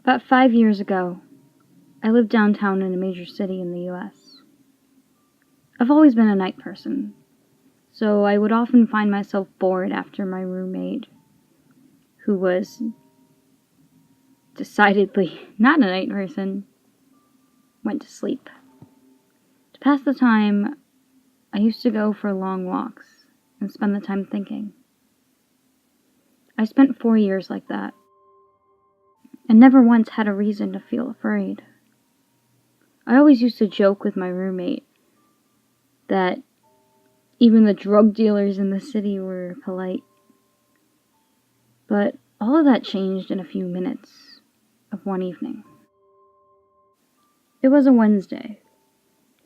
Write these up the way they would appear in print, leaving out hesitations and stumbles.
About 5 years ago, I lived downtown in a major city in the US. I've always been a night person, so I would often find myself bored after my roommate, who was decidedly not a night person, went to sleep. To pass the time, I used to go for long walks and spend the time thinking. I spent 4 years like that, and never once had a reason to feel afraid. I always used to joke with my roommate that even the drug dealers in the city were polite. But all of that changed in a few minutes of one evening. It was a Wednesday,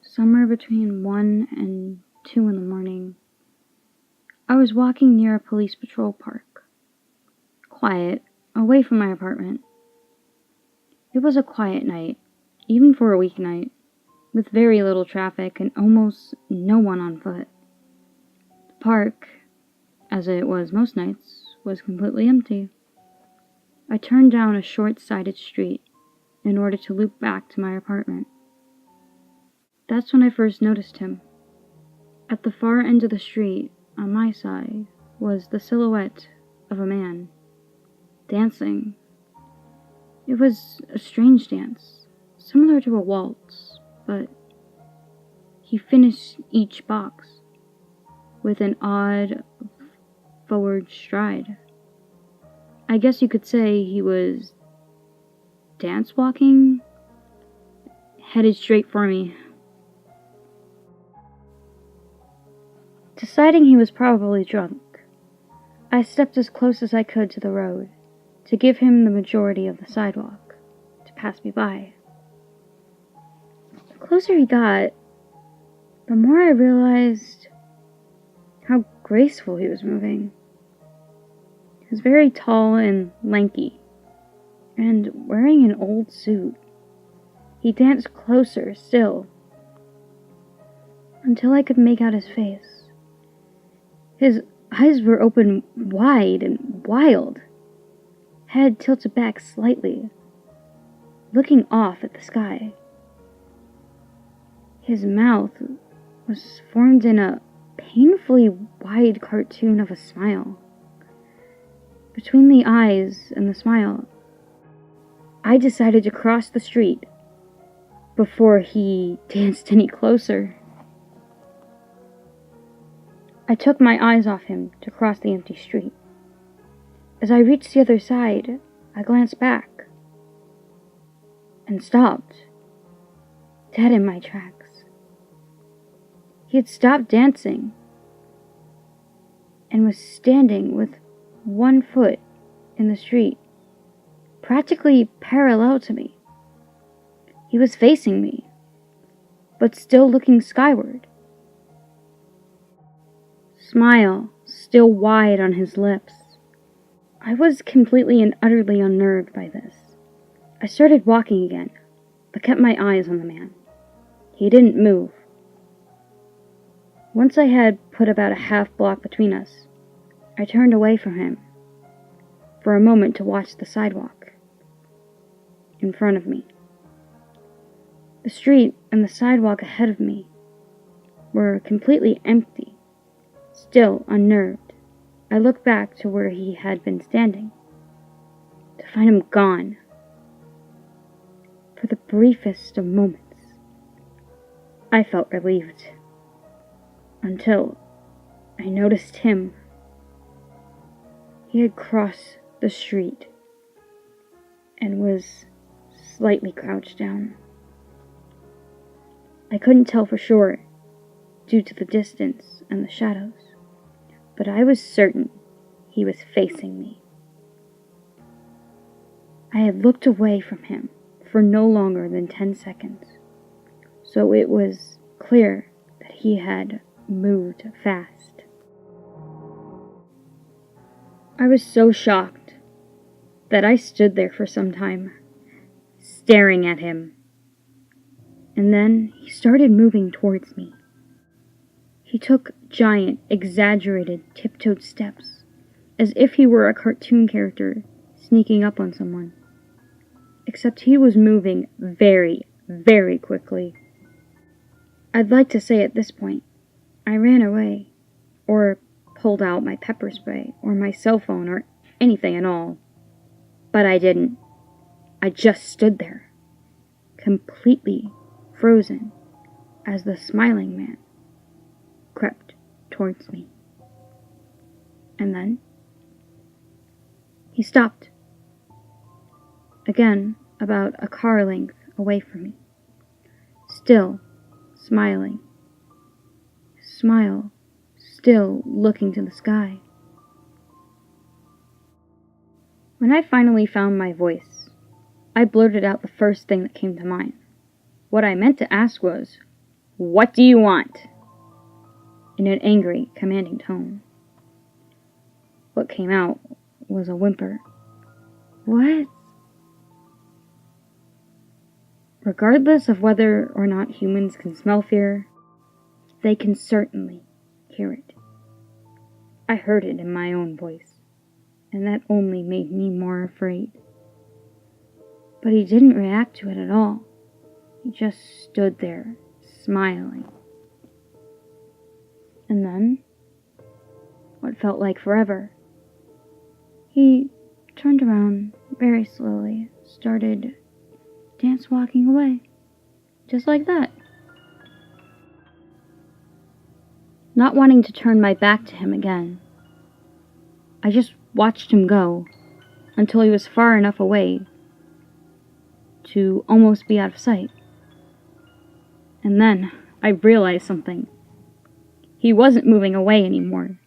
somewhere between 1 and 2 in the morning. I was walking near a police patrol park, quiet, away from my apartment. It was a quiet night, even for a weeknight, with very little traffic and almost no one on foot. The park, as it was most nights, was completely empty. I turned down a short-sided street in order to loop back to my apartment. That's when I first noticed him. At the far end of the street, on my side, was the silhouette of a man, dancing. It was a strange dance, similar to a waltz, but he finished each box with an odd forward stride. I guess you could say he was dance walking, headed straight for me. Deciding he was probably drunk, I stepped as close as I could to the road to give him the majority of the sidewalk to pass me by. The closer he got, the more I realized how graceful he was moving. He was very tall and lanky, and wearing an old suit. He danced closer still, until I could make out his face. His eyes were open wide and wild, head tilted back slightly, looking off at the sky. His mouth was formed in a painfully wide cartoon of a smile. Between the eyes and the smile, I decided to cross the street before he danced any closer. I took my eyes off him to cross the empty street. As I reached the other side, I glanced back and stopped, dead in my tracks. He had stopped dancing and was standing with one foot in the street, practically parallel to me. He was facing me, but still looking skyward. Smile still wide on his lips. I was completely and utterly unnerved by this. I started walking again, but kept my eyes on the man. He didn't move. Once I had put about a half block between us, I turned away from him for a moment to watch the sidewalk in front of me. The street and the sidewalk ahead of me were completely empty. Still unnerved, I looked back to where he had been standing, to find him gone. For the briefest of moments, I felt relieved, until I noticed him. He had crossed the street and was slightly crouched down. I couldn't tell for sure due to the distance and the shadows, but I was certain he was facing me. I had looked away from him for no longer than 10 seconds, so it was clear that he had moved fast. I was so shocked that I stood there for some time, staring at him, and then he started moving towards me. He took giant, exaggerated, tiptoed steps, as if he were a cartoon character sneaking up on someone. except he was moving very, very quickly. I'd like to say at this point, I ran away, or pulled out my pepper spray, or my cell phone, or anything at all. But I didn't. I just stood there, completely frozen, as the smiling man crept towards me. And then he stopped. Again, about a car length away from me. Still smiling. Smile, still looking to the sky. When I finally found my voice, I blurted out the first thing that came to mind. What I meant to ask was, "What do you want?" in an angry, commanding tone. What came out was a whimper. What? Regardless of whether or not humans can smell fear, they can certainly hear it. I heard it in my own voice, and that only made me more afraid. But he didn't react to it at all. He just stood there, smiling. And then, what felt like forever, he turned around very slowly, started dance walking away. Just like that. Not wanting to turn my back to him again, I just watched him go until he was far enough away to almost be out of sight. And then I realized something. He wasn't moving away anymore,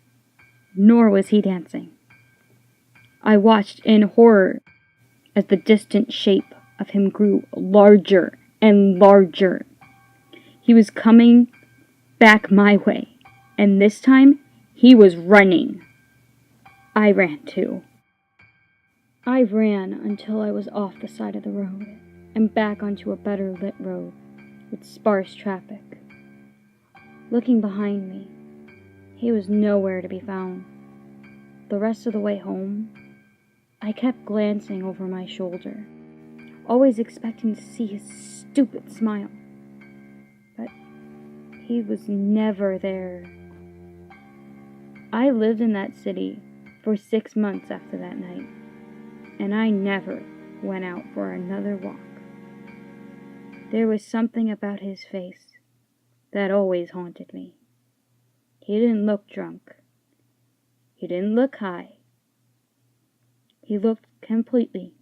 nor was he dancing. I watched in horror as the distant shape of him grew larger and larger. He was coming back my way, and this time he was running. I ran too. I ran until I was off the side of the road and back onto a better lit road with sparse traffic. Looking behind me, he was nowhere to be found. The rest of the way home, I kept glancing over my shoulder, always expecting to see his stupid smile. But he was never there. I lived in that city for 6 months after that night, and I never went out for another walk. There was something about his face that always haunted me. He didn't look drunk. He didn't look high. He looked completely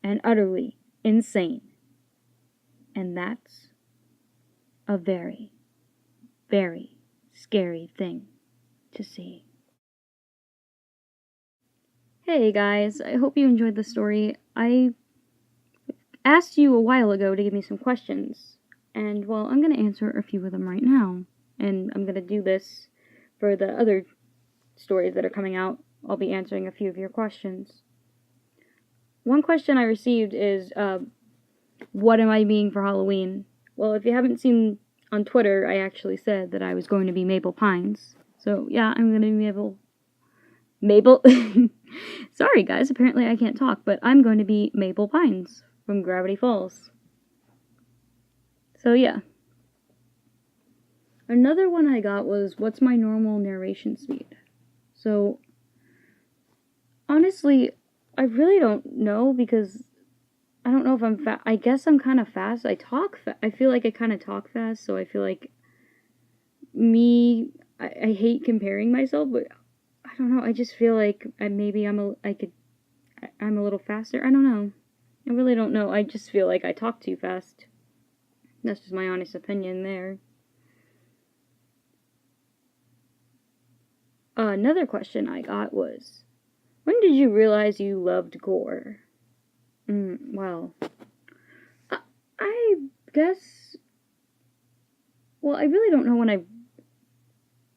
and utterly insane. And that's a very, very scary thing to see. Hey guys, I hope you enjoyed the story. I asked you a while ago to give me some questions, and well, I'm going to answer a few of them right now. And I'm going to do this for the other stories that are coming out. I'll be answering a few of your questions. One question I received is, what am I being for Halloween? Well, if you haven't seen on Twitter, I actually said that I was going to be Mabel Pines. So, yeah, I'm going to be Mabel... Sorry, guys, apparently I can't talk, but I'm going to be Mabel Pines from Gravity Falls. So, yeah. Another one I got was, what's my normal narration speed? So, honestly, I really don't know, because I don't know if I'm fast. I guess I'm kind of fast. I feel like I kind of talk fast, so I feel like I hate comparing myself, but I don't know, I just feel like maybe I'm a little faster. I don't know. I really don't know. I just feel like I talk too fast. That's just my honest opinion there. Another question I got was, when did you realize you loved gore? Well, I guess, well, I really don't know when I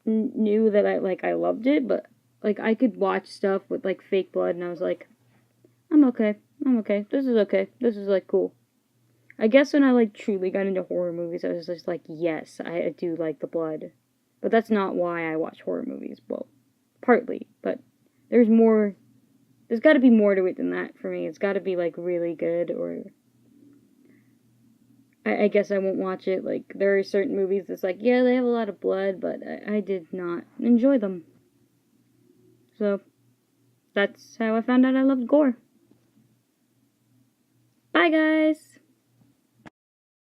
knew that I loved it, but, like, I could watch stuff with, like, fake blood, and I was like, I'm okay, this is okay, this is, like, cool. I guess when I, like, truly got into horror movies, I was just like, yes, I do like the blood. But that's not why I watch horror movies. Well, partly, but there's more There's got to be more to it than that for me. It's got to be, like, really good, or I guess I won't watch it. Like, there are certain movies that's like, yeah, they have a lot of blood, but I did not enjoy them. So, that's how I found out I loved gore. Bye, guys!